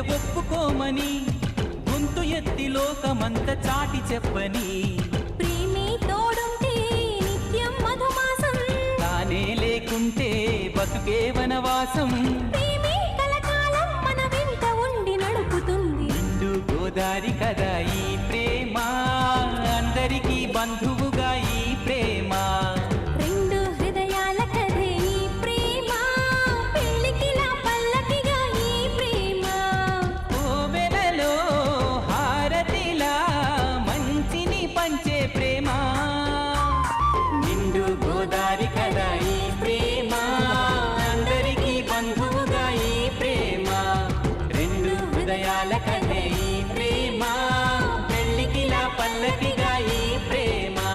ఒప్పుకోమని గొంతు ఎత్తి లోకమంత చాటి చెప్పని ప్రేమే తోడుంటే నిత్యం మధుమాసం తానే లేకుంటే బతుకే వనవాసం ప్రేమే కలకాలం మన వెంట ఉండి నడుపుతుంది నిండు గోదారి కదా ఈ ప్రేమ అందరికీ బంధువుగా ఈ ప్రేమ